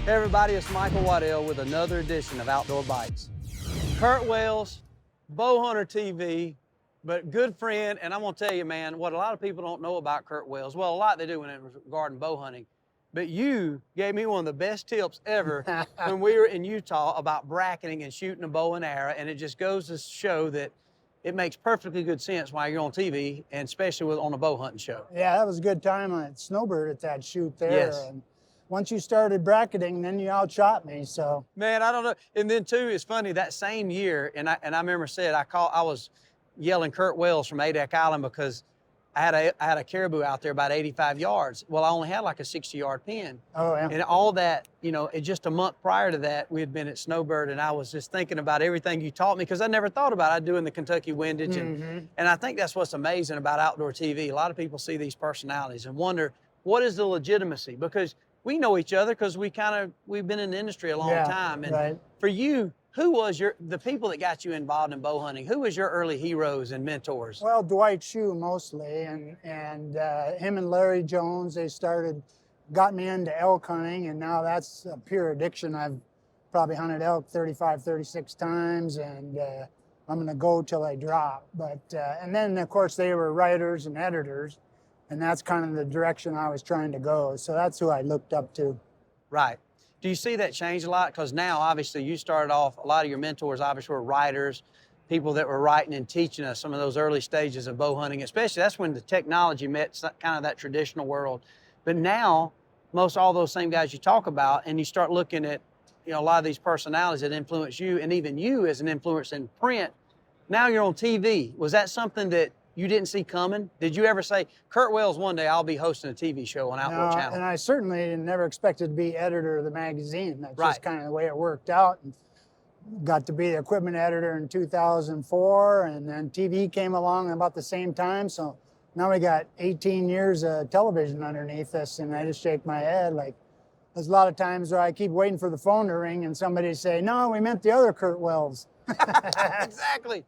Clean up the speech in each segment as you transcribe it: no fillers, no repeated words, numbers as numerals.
Hey everybody, it's Michael Waddell with another edition of Outdoor Bytes. Curt Wells, Bowhunter TV, but good friend, and I'm gonna tell you, man, what a lot of people don't know about Curt Wells, well, a lot they do when it was regarding bow hunting, but you gave me one of the best tips ever when we were in Utah about bracketing and shooting a bow and arrow, and it just goes to show that it makes perfectly good sense while you're on TV, and especially on a bow hunting show. Yeah, that was a good time on Snowbird at that shoot there. Yes. And once you started bracketing, then you outshot me, so. Man, I don't know. And then too, it's funny, that same year, and I remember said, I was yelling Curt Wells from Adak Island because I had a caribou out there about 85 yards. Well, I only had like a 60-yard pin. Oh, yeah. And all that, you know, just a month prior to that, we had been at Snowbird, and I was just thinking about everything you taught me because I never thought about it. doing the Kentucky windage. And I think that's what's amazing about outdoor TV. A lot of people see these personalities and wonder, what is the legitimacy? Because we know each other because we've been in the industry a long time. And right. for you, who was the people that got you involved in bow hunting? Who was your early heroes and mentors? Well, Dwight Shue mostly, and him and Larry Jones, they got me into elk hunting, and now that's a pure addiction. I've probably hunted elk 35, 36 times, and I'm gonna go till I drop. But, and then of course they were writers and editors, and that's kind of the direction I was trying to go. So that's who I looked up to. Right. Do you see that change a lot? Because now, obviously, you started off, a lot of your mentors obviously were writers, people that were writing and teaching us some of those early stages of bow hunting, especially that's when the technology met kind of that traditional world. But now, most all those same guys you talk about, and you start looking at, you know, a lot of these personalities that influence you, and even you as an influence in print, now you're on TV. Was that something that you didn't see coming? Did you ever say, Curt Wells, one day I'll be hosting a TV show on Outdoor Channel? And I certainly never expected to be editor of the magazine. That's Right. just kind of the way it worked out. And got to be the equipment editor in 2004, and then TV came along about the same time. So now we got 18 years of television underneath us, and I just shake my head. Like, there's a lot of times where I keep waiting for the phone to ring and somebody say, no, we meant the other Curt Wells. Exactly.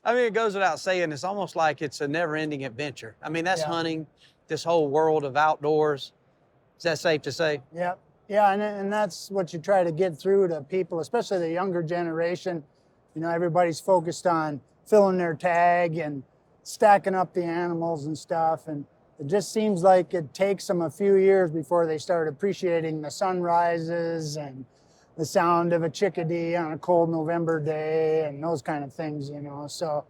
I mean, it goes without saying, it's almost like it's a never-ending adventure. I mean, that's hunting, this whole world of outdoors. Is that safe to say? Yep. Yeah, and that's what you try to get through to people, especially the younger generation. You know, everybody's focused on filling their tag and stacking up the animals and stuff, and it just seems like it takes them a few years before they start appreciating the sunrises and the sound of a chickadee on a cold November day and those kind of things, you know. So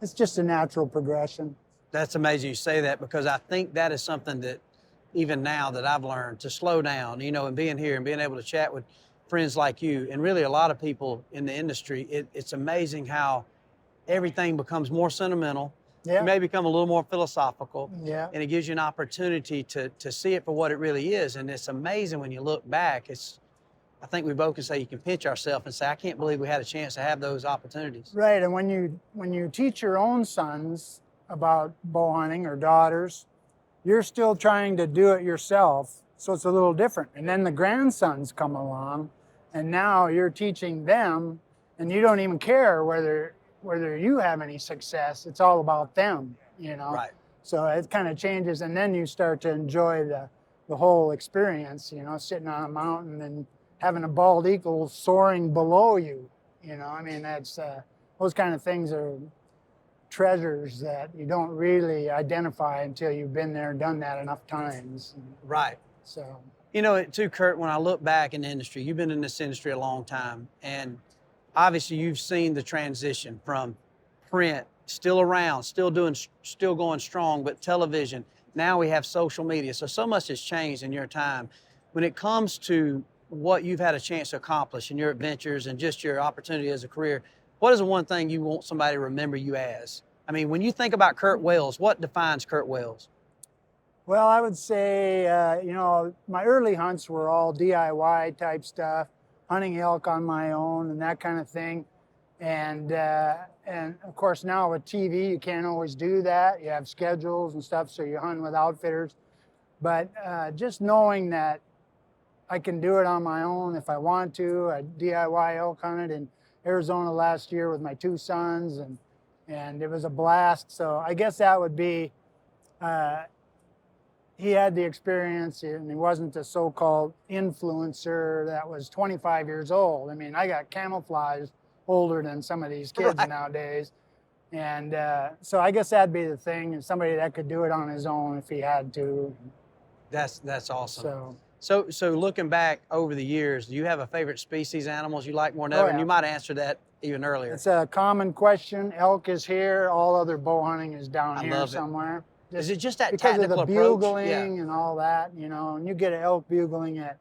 it's just a natural progression. That's amazing you say that, because I think that is something that even now that I've learned to slow down, you know, and being here and being able to chat with friends like you and really a lot of people in the industry, it's amazing how everything becomes more sentimental. Yeah. You may become a little more philosophical. Yeah. And it gives you an opportunity to see it for what it really is. And it's amazing when you look back. I think we both can say you can pinch ourselves and say, I can't believe we had a chance to have those opportunities. Right, and when you teach your own sons about bow hunting or daughters, you're still trying to do it yourself, so it's a little different. And then the grandsons come along, and now you're teaching them, and you don't even care whether you have any success. It's all about them, you know. Right. So it kind of changes, and then you start to enjoy the whole experience, you know, sitting on a mountain and having a bald eagle soaring below you, you know. I mean, that's those kind of things are treasures that you don't really identify until you've been there and done that enough times. Right. So, you know, too, Curt, when I look back in the industry, you've been in this industry a long time, and obviously you've seen the transition from print, still around, still going strong, but television. Now we have social media. So much has changed in your time. When it comes to what you've had a chance to accomplish in your adventures and just your opportunity as a career, what is the one thing you want somebody to remember you as? I mean, when you think about Curt Wells, what defines Curt Wells? well, I would say, you know, my early hunts were all DIY type stuff, hunting elk on my own and that kind of thing. And of course now with TV, you can't always do that. You have schedules and stuff, so you hunt with outfitters. But just knowing that I can do it on my own if I want to. I DIY elk hunted in Arizona last year with my two sons, and it was a blast. So I guess that would be he had the experience, and he wasn't a so-called influencer that was 25 years old. I mean, I got camouflaged older than some of these kids Right. nowadays. And so I guess that'd be the thing, is somebody that could do it on his own if he had to. That's awesome. So, So looking back over the years, do you have a favorite species animals you like more than Oh, ever? And yeah. you might answer that even earlier. it's a common question. Elk is here. All other bow hunting is down I here love it. somewhere. Is it just that Because of tactical the approach? bugling Yeah. and all that, you know, and you get an elk bugling at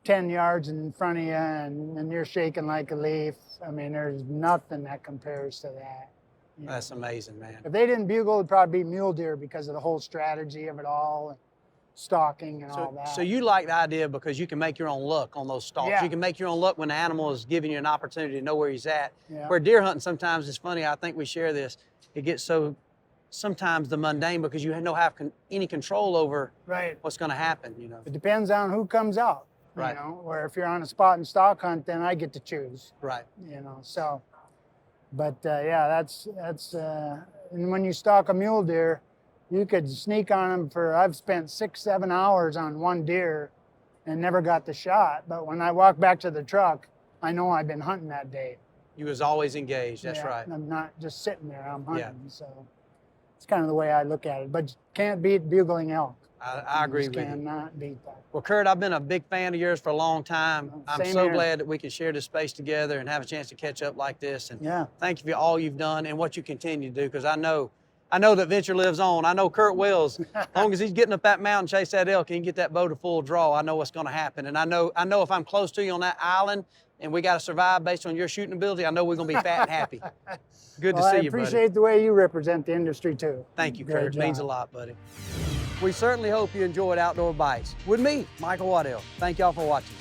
10 yards in front of you and you're shaking like a leaf. I mean, there's nothing that compares to that. You know. That's amazing, man. If they didn't bugle, it'd probably be mule deer because of the whole strategy of it all, and stalking and all that. So you like the idea because you can make your own luck on those stalks. Yeah. You can make your own luck when the animal is giving you an opportunity to know where he's at. Yeah. Where deer hunting sometimes is funny, I think we share this, it gets so sometimes the mundane because you don't have any control over Right. what's going to happen, you know. It depends on who comes out. Right. You know, where if you're on a spot and stalk hunt, then I get to choose. Right. You know, so. But yeah, that's and when you stalk a mule deer, you could sneak on them for. I've spent 6-7 hours on one deer, and never got the shot. But when I walk back to the truck, I know I've been hunting that day. You was always engaged. That's Yeah, right. I'm not just sitting there. I'm hunting. Yeah. So it's kind of the way I look at it. But you can't beat bugling elk. I agree You with you. cannot beat that. Well, Curt, I've been a big fan of yours for a long time. I'm Same so here. glad that we can share this space together and have a chance to catch up like this. And Yeah. thank you for all you've done and what you continue to do, because I know that venture lives on. I know Curt Wells, as long as he's getting up that mountain, chase that elk, and he can get that bow to full draw, I know what's going to happen. And I know if I'm close to you on that island and we got to survive based on your shooting ability, I know we're going to be fat and happy. Good to Well, see I you, buddy. appreciate the way you represent the industry too. Thank you, Great Curt. It means a job. lot, buddy. We certainly hope you enjoyed Outdoor Bytes with me, Michael Waddell. Thank y'all for watching.